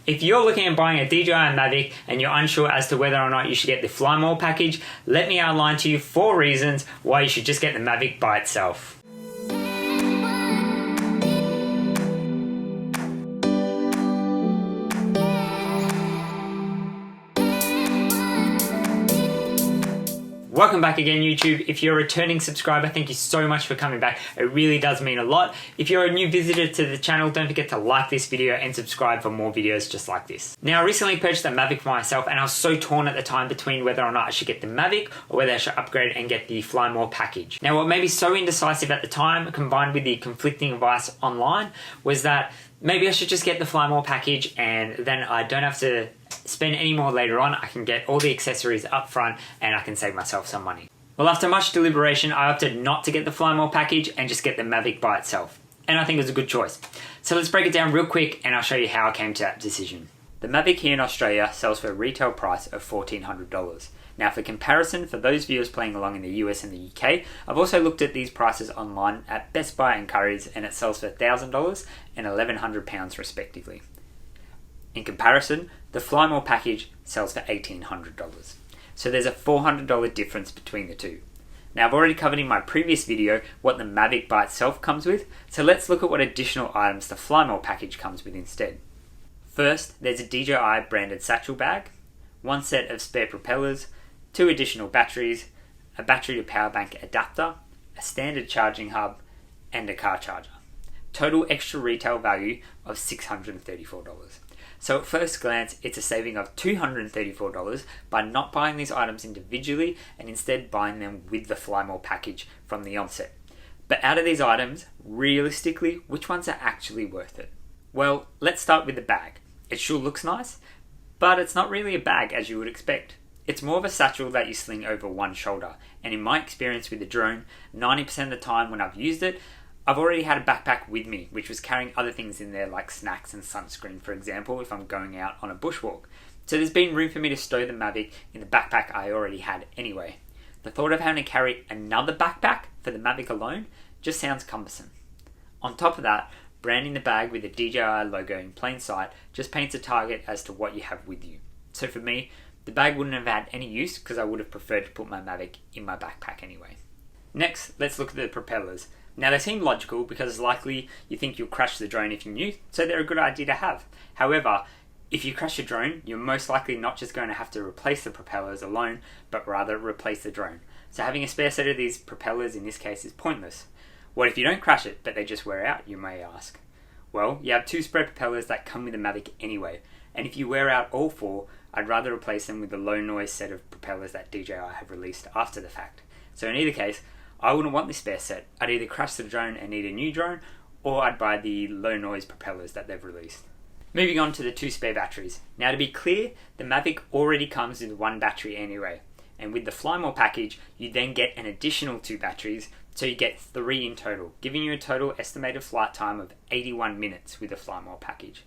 If you're looking at buying a DJI Mavic and you're unsure as to whether or not you should get the Fly More package, let me outline to you 4 reasons why you should just get the Mavic by itself. Welcome back again, YouTube. If you're a returning subscriber, thank you so much for coming back. It really does mean a lot. If you're a new visitor to the channel, don't forget to like this video and subscribe for more videos just like this. Now, I recently purchased a Mavic for myself and I was so torn at the time between whether or not I should get the Mavic or whether I should upgrade and get the Fly More package. Now, what made me so indecisive at the time, combined with the conflicting advice online, was that maybe I should just get the Fly More package and then I don't have to spend any more later on. I can get all the accessories up front and I can save myself some money. Well, after much deliberation, I opted not to get the Fly More package and just get the Mavic by itself. And I think it was a good choice. So let's break it down real quick and I'll show you how I came to that decision. The Mavic here in Australia sells for a retail price of $1,400. Now, for comparison, for those viewers playing along in the US and the UK, I've also looked at these prices online at Best Buy and Currys and it sells for $1,000 and £1,100 respectively. In comparison, the Fly More package sells for $1,800. So there's a $400 difference between the two. Now, I've already covered in my previous video what the Mavic by itself comes with, so let's look at what additional items the Fly More package comes with instead. First, there's a DJI branded satchel bag, 1 set of spare propellers, 2 additional batteries, a battery to Powerbank adapter, a standard charging hub, and a car charger. Total extra retail value of $634. So at first glance, it's a saving of $234 by not buying these items individually and instead buying them with the Fly More package from the onset. But out of these items, realistically, which ones are actually worth it? Well, let's start with the bag. It sure looks nice, but it's not really a bag as you would expect. It's more of a satchel that you sling over one shoulder, and in my experience with the drone, 90% of the time when I've used it, I've already had a backpack with me, which was carrying other things in there like snacks and sunscreen, for example, if I'm going out on a bushwalk. So there's been room for me to stow the Mavic in the backpack I already had anyway. The thought of having to carry another backpack for the Mavic alone just sounds cumbersome. On top of that, branding the bag with the DJI logo in plain sight just paints a target as to what you have with you. So for me, the bag wouldn't have had any use because I would have preferred to put my Mavic in my backpack anyway. Next, let's look at the propellers. Now, they seem logical because it's likely you think you'll crash the drone if you're new, so they're a good idea to have. However, if you crash your drone, you're most likely not just going to have to replace the propellers alone, but rather replace the drone. So having a spare set of these propellers in this case is pointless. What if you don't crash it, but they just wear out, you may ask? Well, you have 2 spare propellers that come with the Mavic anyway, and if you wear out all 4, I'd rather replace them with the low noise set of propellers that DJI have released after the fact. So in either case, I wouldn't want this spare set. I'd either crash the drone and need a new drone, or I'd buy the low noise propellers that they've released. Moving on to the 2 spare batteries. Now, to be clear, the Mavic already comes with 1 battery anyway, and with the Fly More package, you then get an additional 2 batteries, so you get 3 in total, giving you a total estimated flight time of 81 minutes with the Fly More package.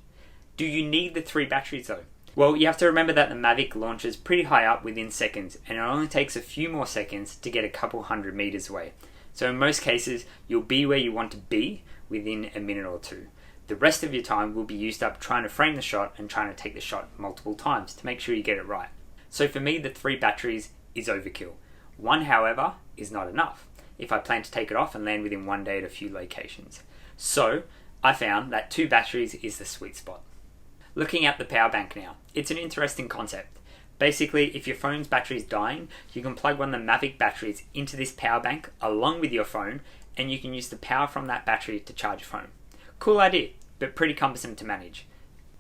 Do you need the 3 batteries though? Well, you have to remember that the Mavic launches pretty high up within seconds, and it only takes a few more seconds to get a couple hundred meters away. So in most cases, you'll be where you want to be within a minute or 2. The rest of your time will be used up trying to frame the shot and trying to take the shot multiple times to make sure you get it right. So for me, the 3 batteries is overkill. 1, however, is not enough if I plan to take it off and land within 1 day at a few locations. So I found that 2 batteries is the sweet spot. Looking at the Powerbank now, it's an interesting concept. Basically, if your phone's battery is dying, you can plug one of the Mavic batteries into this Powerbank along with your phone, and you can use the power from that battery to charge your phone. Cool idea, but pretty cumbersome to manage.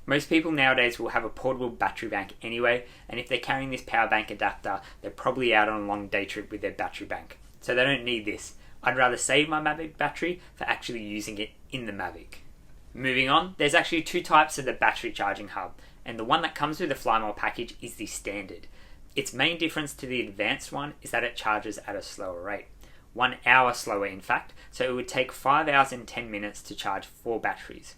Most people nowadays will have a portable battery bank anyway, and if they're carrying this Powerbank adapter, they're probably out on a long day trip with their battery bank. So they don't need this. I'd rather save my Mavic battery for actually using it in the Mavic. Moving on, there's actually 2 types of the battery charging hub, and the one that comes with the Fly More package is the standard. Its main difference to the advanced one is that it charges at a slower rate. 1 hour slower in fact, so it would take 5 hours and 10 minutes to charge 4 batteries.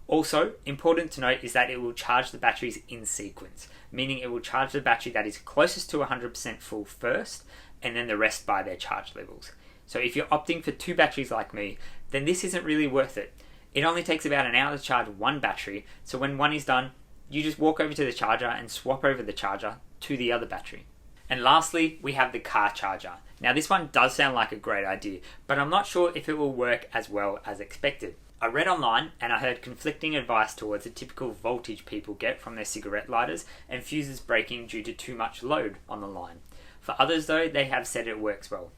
Also, important to note is that it will charge the batteries in sequence, meaning it will charge the battery that is closest to 100% full first, and then the rest by their charge levels. So if you're opting for 2 batteries like me, then this isn't really worth it. It only takes about an hour to charge 1 battery, so when one is done, you just walk over to the charger and swap over the charger to the other battery. And lastly, we have the car charger. Now this one does sound like a great idea, but I'm not sure if it will work as well as expected. I read online and I heard conflicting advice towards the typical voltage people get from their cigarette lighters and fuses breaking due to too much load on the line. For others though, they have said it works well.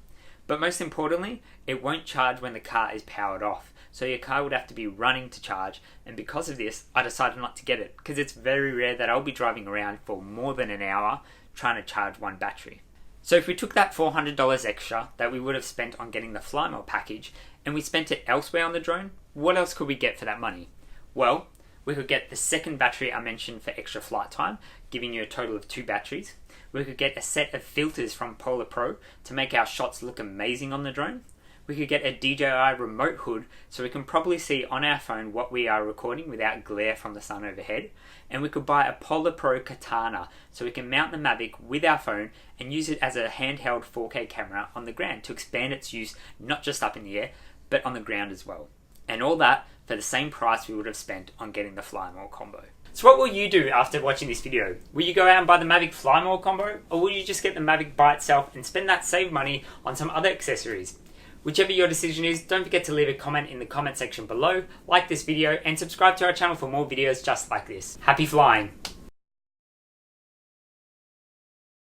But most importantly, it won't charge when the car is powered off, so your car would have to be running to charge, and because of this, I decided not to get it, because it's very rare that I'll be driving around for more than an hour trying to charge one battery. So if we took that $400 extra that we would have spent on getting the fly mode package, and we spent it elsewhere on the drone, what else could we get for that money? Well, we could get the second battery I mentioned for extra flight time, giving you a total of 2 batteries. We could get a set of filters from Polar Pro to make our shots look amazing on the drone. We could get a DJI remote hood so we can probably see on our phone what we are recording without glare from the sun overhead. And we could buy a Polar Pro katana so we can mount the Mavic with our phone and use it as a handheld 4K camera on the ground to expand its use not just up in the air, but on the ground as well. And all that for the same price we would have spent on getting the Fly More combo. So what will you do after watching this video? Will you go out and buy the Mavic Fly More combo, or will you just get the Mavic by itself and spend that saved money on some other accessories? Whichever your decision is, don't forget to leave a comment in the comment section below, like this video, and subscribe to our channel for more videos just like this. Happy flying!